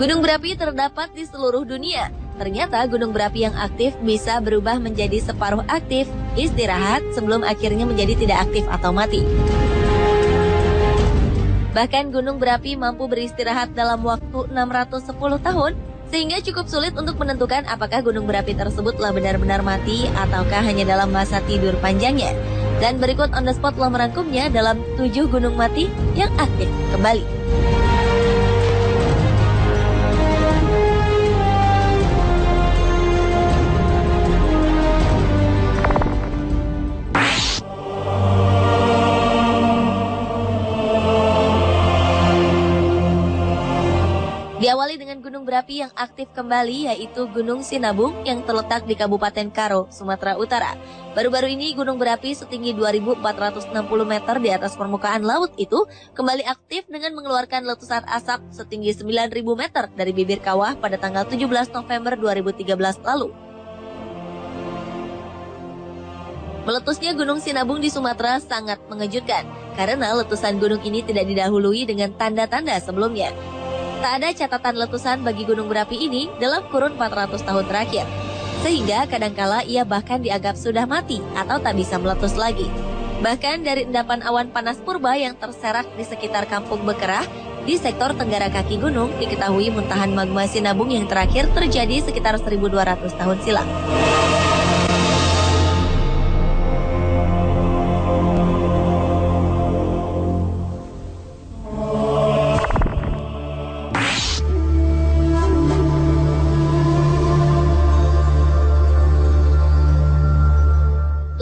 Gunung berapi terdapat di seluruh dunia. Ternyata gunung berapi yang aktif bisa berubah menjadi separuh aktif, istirahat sebelum akhirnya menjadi tidak aktif atau mati. Bahkan gunung berapi mampu beristirahat dalam waktu 610 tahun, sehingga cukup sulit untuk menentukan apakah gunung berapi tersebut telah benar-benar mati ataukah hanya dalam masa tidur panjangnya. Dan berikut On The Spot telah merangkumnya dalam 7 gunung mati yang aktif kembali. Diawali dengan gunung berapi yang aktif kembali yaitu Gunung Sinabung yang terletak di Kabupaten Karo, Sumatera Utara. Baru-baru ini gunung berapi setinggi 2.460 meter di atas permukaan laut itu kembali aktif dengan mengeluarkan letusan asap setinggi 9.000 meter dari bibir kawah pada tanggal 17 November 2013 lalu. Meletusnya Gunung Sinabung di Sumatera sangat mengejutkan karena letusan gunung ini tidak didahului dengan tanda-tanda sebelumnya. Tak ada catatan letusan bagi gunung berapi ini dalam kurun 400 tahun terakhir. Sehingga kadangkala ia bahkan dianggap sudah mati atau tak bisa meletus lagi. Bahkan dari endapan awan panas purba yang terserak di sekitar Kampung Bekerah, di sektor tenggara kaki gunung diketahui muntahan magma Sinabung yang terakhir terjadi sekitar 1.200 tahun silam.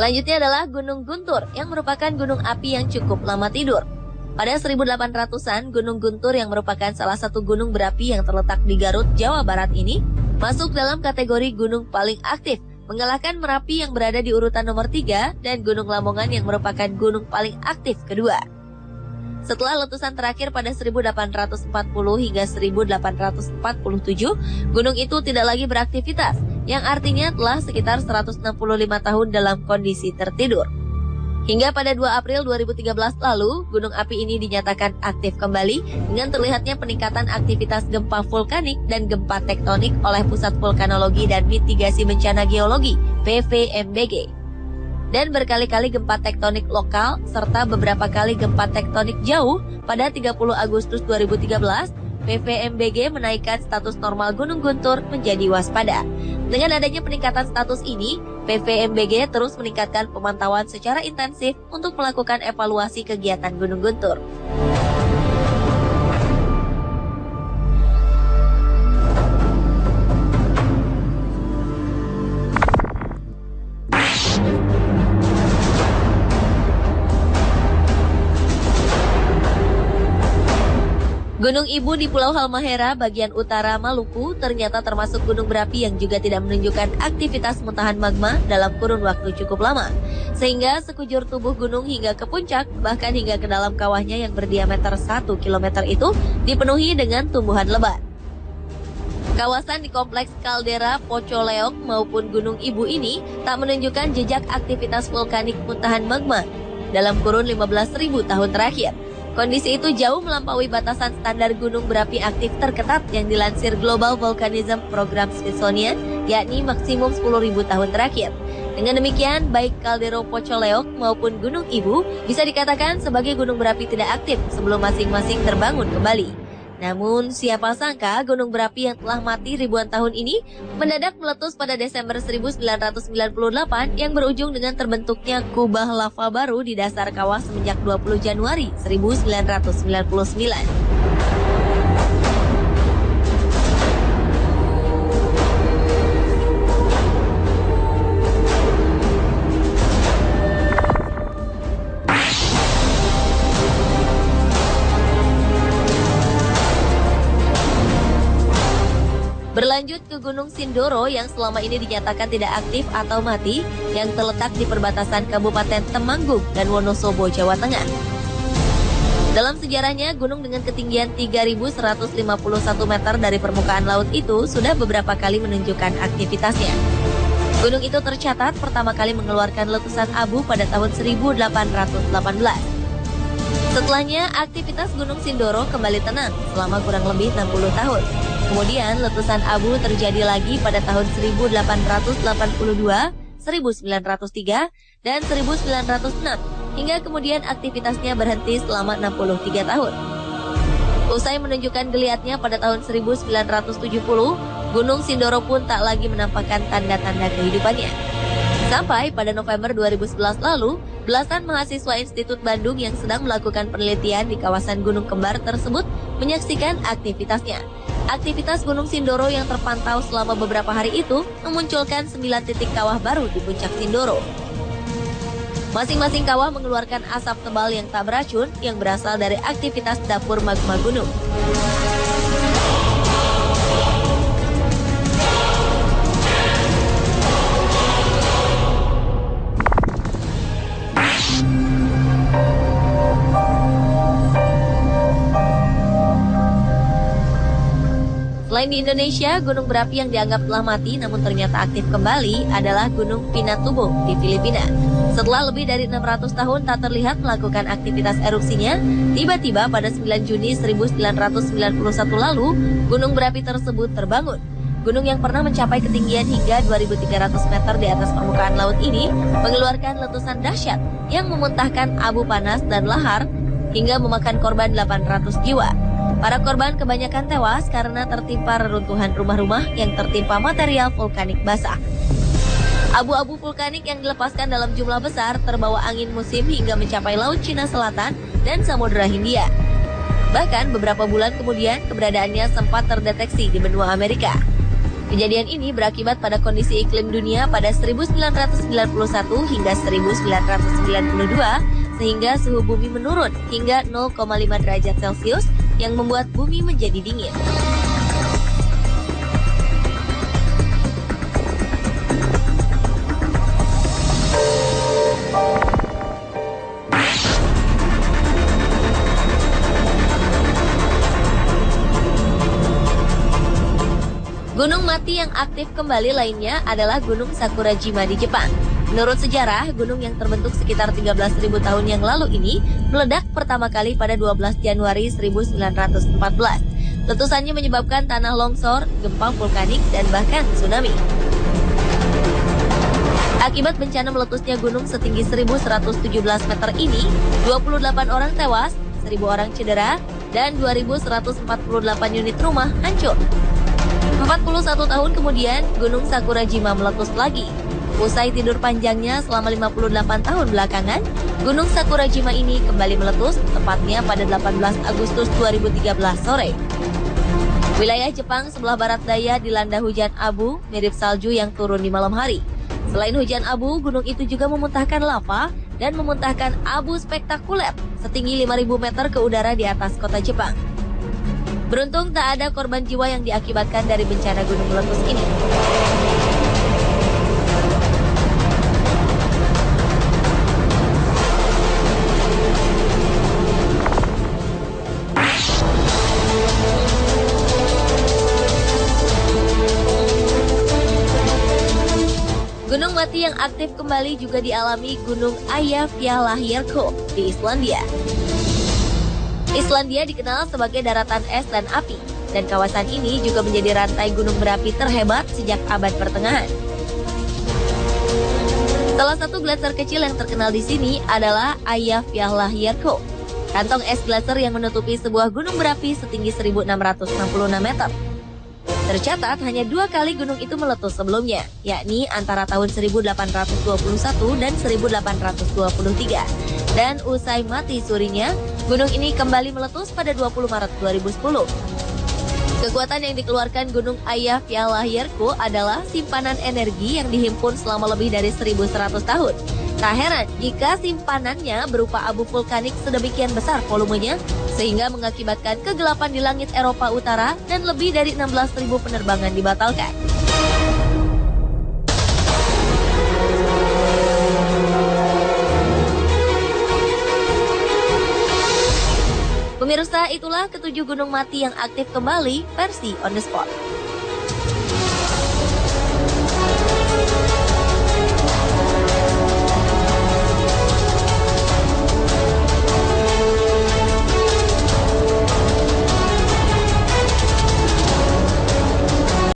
Selanjutnya adalah Gunung Guntur yang merupakan gunung api yang cukup lama tidur. Pada 1800-an, Gunung Guntur yang merupakan salah satu gunung berapi yang terletak di Garut, Jawa Barat ini masuk dalam kategori gunung paling aktif, mengalahkan Merapi yang berada di urutan nomor 3 dan Gunung Lamongan yang merupakan gunung paling aktif kedua. Setelah letusan terakhir pada 1840 hingga 1847, gunung itu tidak lagi beraktivitas, yang artinya telah sekitar 165 tahun dalam kondisi tertidur. Hingga pada 2 April 2013 lalu, gunung api ini dinyatakan aktif kembali dengan terlihatnya peningkatan aktivitas gempa vulkanik dan gempa tektonik oleh Pusat Vulkanologi dan Mitigasi Bencana Geologi (PVMBG). Dan berkali-kali gempa tektonik lokal serta beberapa kali gempa tektonik jauh pada 30 Agustus 2013, PVMBG menaikkan status normal Gunung Guntur menjadi waspada. Dengan adanya peningkatan status ini, PVMBG terus meningkatkan pemantauan secara intensif untuk melakukan evaluasi kegiatan Gunung Guntur. Gunung Ibu di Pulau Halmahera bagian utara Maluku ternyata termasuk gunung berapi yang juga tidak menunjukkan aktivitas muntahan magma dalam kurun waktu cukup lama. Sehingga sekujur tubuh gunung hingga ke puncak, bahkan hingga ke dalam kawahnya yang berdiameter 1 km itu dipenuhi dengan tumbuhan lebat. Kawasan di kompleks kaldera Pocoleok maupun Gunung Ibu ini tak menunjukkan jejak aktivitas vulkanik muntahan magma dalam kurun 15.000 tahun terakhir. Kondisi itu jauh melampaui batasan standar gunung berapi aktif terketat yang dilansir Global Volcanism Program Smithsonian, yakni maksimum 10.000 tahun terakhir. Dengan demikian, baik kaldera Pocoleok maupun Gunung Ibu bisa dikatakan sebagai gunung berapi tidak aktif sebelum masing-masing terbangun kembali. Namun, siapa sangka gunung berapi yang telah mati ribuan tahun ini mendadak meletus pada Desember 1998 yang berujung dengan terbentuknya kubah lava baru di dasar kawah semenjak 20 Januari 1999. Berlanjut ke Gunung Sindoro yang selama ini dinyatakan tidak aktif atau mati, yang terletak di perbatasan Kabupaten Temanggung dan Wonosobo, Jawa Tengah. Dalam sejarahnya, gunung dengan ketinggian 3.151 meter dari permukaan laut itu sudah beberapa kali menunjukkan aktivitasnya. Gunung itu tercatat pertama kali mengeluarkan letusan abu pada tahun 1818. Setelahnya, aktivitas Gunung Sindoro kembali tenang selama kurang lebih 60 tahun. Kemudian letusan abu terjadi lagi pada tahun 1882, 1903, dan 1906, hingga kemudian aktivitasnya berhenti selama 63 tahun. Usai menunjukkan geliatnya pada tahun 1970, Gunung Sindoro pun tak lagi menampakkan tanda-tanda kehidupannya. Sampai pada November 2011 lalu, belasan mahasiswa Institut Bandung yang sedang melakukan penelitian di kawasan Gunung Kembar tersebut menyaksikan aktivitasnya. Aktivitas Gunung Sindoro yang terpantau selama beberapa hari itu memunculkan 9 titik kawah baru di puncak Sindoro. Masing-masing kawah mengeluarkan asap tebal yang tak beracun yang berasal dari aktivitas dapur magma gunung. Selain di Indonesia, gunung berapi yang dianggap telah mati namun ternyata aktif kembali adalah Gunung Pinatubo di Filipina. Setelah lebih dari 600 tahun tak terlihat melakukan aktivitas erupsinya, tiba-tiba pada 9 Juni 1991 lalu, gunung berapi tersebut terbangun. Gunung yang pernah mencapai ketinggian hingga 2.300 meter di atas permukaan laut ini mengeluarkan letusan dahsyat yang memuntahkan abu panas dan lahar hingga memakan korban 800 jiwa. Para korban kebanyakan tewas karena tertimpa reruntuhan rumah-rumah yang tertimpa material vulkanik basah. Abu-abu vulkanik yang dilepaskan dalam jumlah besar terbawa angin musim hingga mencapai Laut Cina Selatan dan Samudra Hindia. Bahkan beberapa bulan kemudian keberadaannya sempat terdeteksi di benua Amerika. Kejadian ini berakibat pada kondisi iklim dunia pada 1991 hingga 1992 sehingga suhu bumi menurun hingga 0,5 derajat Celcius yang membuat bumi menjadi dingin. Gunung mati yang aktif kembali lainnya adalah Gunung Sakurajima di Jepang. Menurut sejarah, gunung yang terbentuk sekitar 13.000 tahun yang lalu ini meledak pertama kali pada 12 Januari 1914. Letusannya menyebabkan tanah longsor, gempa vulkanik, dan bahkan tsunami. Akibat bencana meletusnya gunung setinggi 1.117 meter ini, 28 orang tewas, 1.000 orang cedera, dan 2.148 unit rumah hancur. 41 tahun kemudian, Gunung Sakurajima meletus lagi. Usai tidur panjangnya selama 58 tahun belakangan, Gunung Sakurajima ini kembali meletus tepatnya pada 18 Agustus 2013 sore. Wilayah Jepang sebelah barat daya dilanda hujan abu mirip salju yang turun di malam hari. Selain hujan abu, gunung itu juga memuntahkan lava dan memuntahkan abu spektakuler setinggi 5.000 meter ke udara di atas kota Jepang. Beruntung tak ada korban jiwa yang diakibatkan dari bencana gunung meletus ini. Gunung mati yang aktif kembali juga dialami Gunung Eyjafjallajökull di Islandia. Islandia dikenal sebagai daratan es dan api, dan kawasan ini juga menjadi rantai gunung berapi terhebat sejak abad pertengahan. Salah satu glaser kecil yang terkenal di sini adalah Eyjafjallajökull, kantong es glaser yang menutupi sebuah gunung berapi setinggi 1.666 meter. Tercatat hanya 2 kali gunung itu meletus sebelumnya, yakni antara tahun 1821 dan 1823. Dan usai mati surinya, gunung ini kembali meletus pada 20 Maret 2010. Kekuatan yang dikeluarkan Gunung Eyjafjallajökull adalah simpanan energi yang dihimpun selama lebih dari 1.100 tahun. Tak heran jika simpanannya berupa abu vulkanik sedemikian besar volumenya, sehingga mengakibatkan kegelapan di langit Eropa Utara dan lebih dari 16.000 penerbangan dibatalkan. Pemirsa, itulah ketujuh gunung mati yang aktif kembali versi On The Spot.